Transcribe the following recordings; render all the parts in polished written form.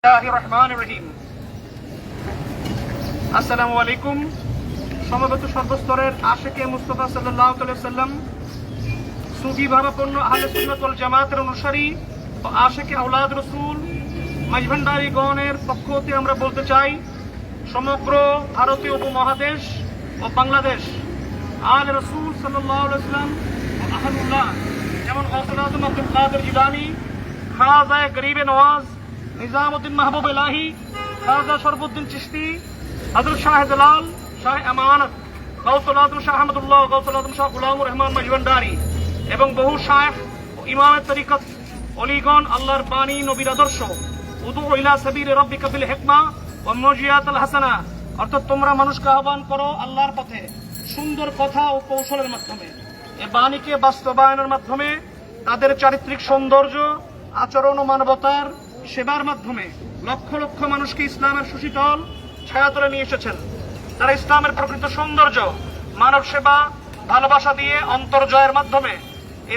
বিসমিল্লাহির রহমানির রহিম। আসসালামু আলাইকুম। সমবেত সর্বস্তরের আশিকে মুস্তাফা সাল্লাল্লাহু আলাইহি ওয়াসাল্লাম, সুফি ভাবাপন্ন আহলে সুন্নাত ওয়াল জামাতের অনুসারী ও আশিকে আওলাদ রাসূল মাঝভান্ডারী গণের পক্ষ হতে আমরা বলতে চাই, সমগ্র ভারতীয় উপমহাদেশ ও বাংলাদেশ আলে রাসূল সাল্লাল্লাহু আলাইহি ওয়াসাল্লাম ও আহলুল্লাহ যেমন গৌসুল আজম আব্দুল কাদের জিলানী, খাজা গরিবে নওয়াজ নিজামউদ্দিন মাহবুব ইলাহি, খাজা শরফুদ্দিন চিশতি, হযরত শাহ জালাল, শাহ আমানত, গৌসুল আজম শাহ আহমদুল্লাহ, গৌসুল আজম শাহ গুলামুর রহমান মাঝভান্ডারী এবং বহু শায়েখ ও ইমামের তরিকত অলিগণ আল্লাহর বাণী, নবীর আদর্শ উদু ইলা সাবিলি রাব্বিকা বিল হিকমা ওয়া মুজিয়াতুল হাসানা, অর্থাৎ তোমরা মানুষকে আহ্বান করো আল্লাহর পথে সুন্দর কথা ও কৌশলের মাধ্যমে। এ বাণীকে বাস্তবায়নের মাধ্যমে তাদের চারিত্রিক সৌন্দর্য, আচরণ ও মানবতার সেবার মাধ্যমে লক্ষ লক্ষ মানুষকে ইসলামের সুশীতল ছায়াতলে নিয়ে এসেছেন। তারা ইসলামের প্রকৃত সৌন্দর্য, মানব সেবা, ভালোবাসা দিয়ে অন্তর্জয়ের মাধ্যমে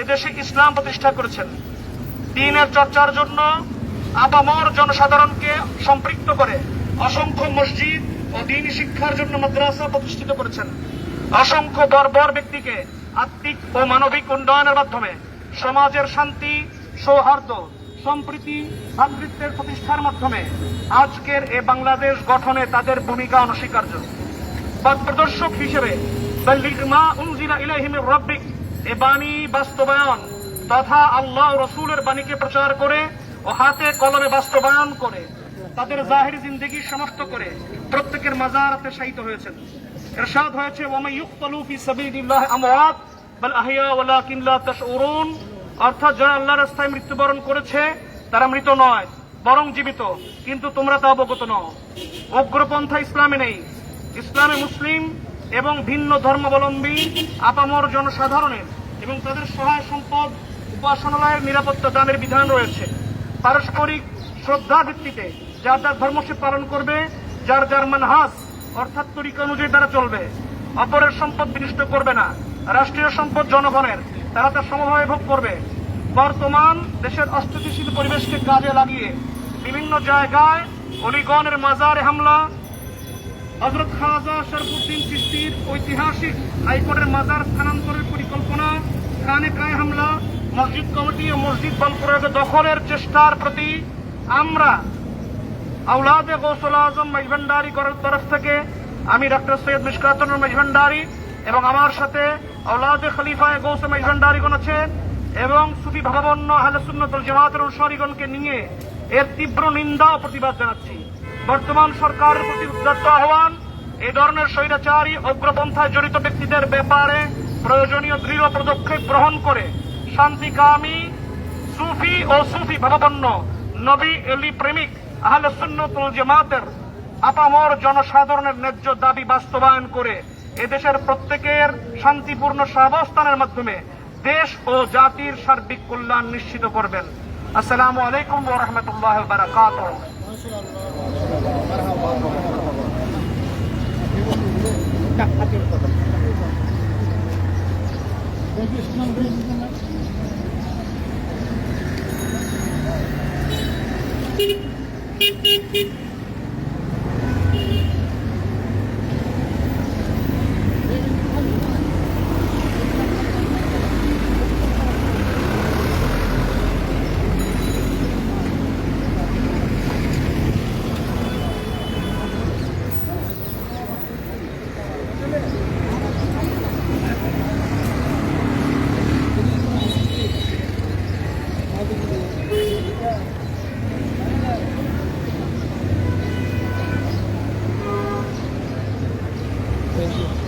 এদেশে ইসলাম প্রতিষ্ঠা করেছেন। দ্বীনের চর্চার জন্য আপামর জনসাধারণকে সম্পৃক্ত করে অসংখ্য মসজিদ ও দ্বীনী শিক্ষার জন্য মাদ্রাসা প্রতিষ্ঠিত করেছেন। অসংখ্য বর্বর ব্যক্তিকে আত্মিক ও মানবিক উন্নয়নের মাধ্যমে সমাজের শান্তি, সৌহার্দ্য, সম্প্রীতি, ভ্রাতৃত্বের প্রতিষ্ঠার মাধ্যমে আজকের এ বাংলাদেশ গঠনে তাদের ভূমিকা অনস্বীকার্য। পথ প্রদর্শক হিসেবে বাল্লিগ মা উনজিলা ইলাইহি মির রাব্বিক এ বাণী বাস্তবায়ন তথা আল্লাহ ও রাসূলের বাণীকে প্রচার করে ও হাতে কলমে বাস্তবায়ন করে তাদের জাহিরি জিন্দেগি সমাপ্ত করে প্রত্যেকের মাজারাতে শায়িত হয়েছেন। ইরশাদ হয়েছে, ওয়া মান ইউকতালু ফি সাবিলিল্লাহি আমওয়াত বাল আহইয়া ওয়ালাকিন লা তাশউরুন, অর্থাৎ যারা আল্লাহর রাস্তায় মৃত্যুবরণ করেছে তারা মৃত নয় বরং জীবিত, কিন্তু তোমরা তা অবগত নও। উগ্রপন্থা ইসলামে নেই। ইসলামে মুসলিম এবং ভিন্ন ধর্মাবলম্বী আপামর জনসাধারণের এবং তাদের সহায় সম্পদ উপাসনালয়ের নিরাপত্তা দানের বিধান রয়েছে। পারস্পরিক শ্রদ্ধা ভিত্তিতে যার যার ধর্ম সে পালন করবে, যার যার মানহাজ অর্থাৎ তরিকা অনুযায়ী তারা চলবে। অপরের সম্পদ বিনষ্ট করবে না। রাষ্ট্রীয় সম্পদ জনগণের, তারা তা সমভাবে ভোগ করবে। বর্তমান দেশের অস্থিতিশীল পরিবেশকে কাজে লাগিয়ে বিভিন্ন জায়গায় অলিগণের মাজারে হামলা, হযরত খাজা শরফুদ্দিন চিশতির ঐতিহাসিক হাইকোর্টের মাজার স্থানান্তরের পরিকল্পনা, খানেকায় হামলা, মসজিদ কমিটি ও মসজিদ বল প্রয়োগে দখলের চেষ্টার প্রতি আমরা আওলাদে গৌসুল আজম মাঝভান্ডারী করার তরফ থেকে আমি ডক্টর সৈয়দ মিশকাতুর নূর মাঝভান্ডারী এবং আমার সাথে আওলাদে খলিফায়ে গৌসে মাঝভান্ডারীগণ আছেন এবং সুফি ভাবাপন্ন আহলে সুন্নাত ওয়াল জামাতের অনুসারীগণকে নিয়ে এর তীব্র নিন্দা ও প্রতিবাদ জানাচ্ছি। বর্তমান সরকারের প্রতি উদাত্ত আহ্বান, এই ধরনের স্বৈরাচারী অগ্রপন্থায় জড়িত ব্যক্তিদের ব্যাপারে প্রয়োজনীয় দৃঢ় পদক্ষেপ গ্রহণ করে শান্তিকামী, সুফি ও সুফি ভাবাপন্ন, নবী এলি প্রেমিক আহলে সুন্নাত ওয়াল জামাতের আপামর জনসাধারণের ন্যায্য দাবি বাস্তবায়ন করে এদেশের প্রত্যেকের শান্তিপূর্ণ সহাবস্থানের মাধ্যমে দেশ ও জাতির সার্বিক কল্যাণ নিশ্চিত করবেন। আসসালামু আলাইকুম ওয়া রাহমাতুল্লাহি ওয়া বারাকাতুহু। Thank you.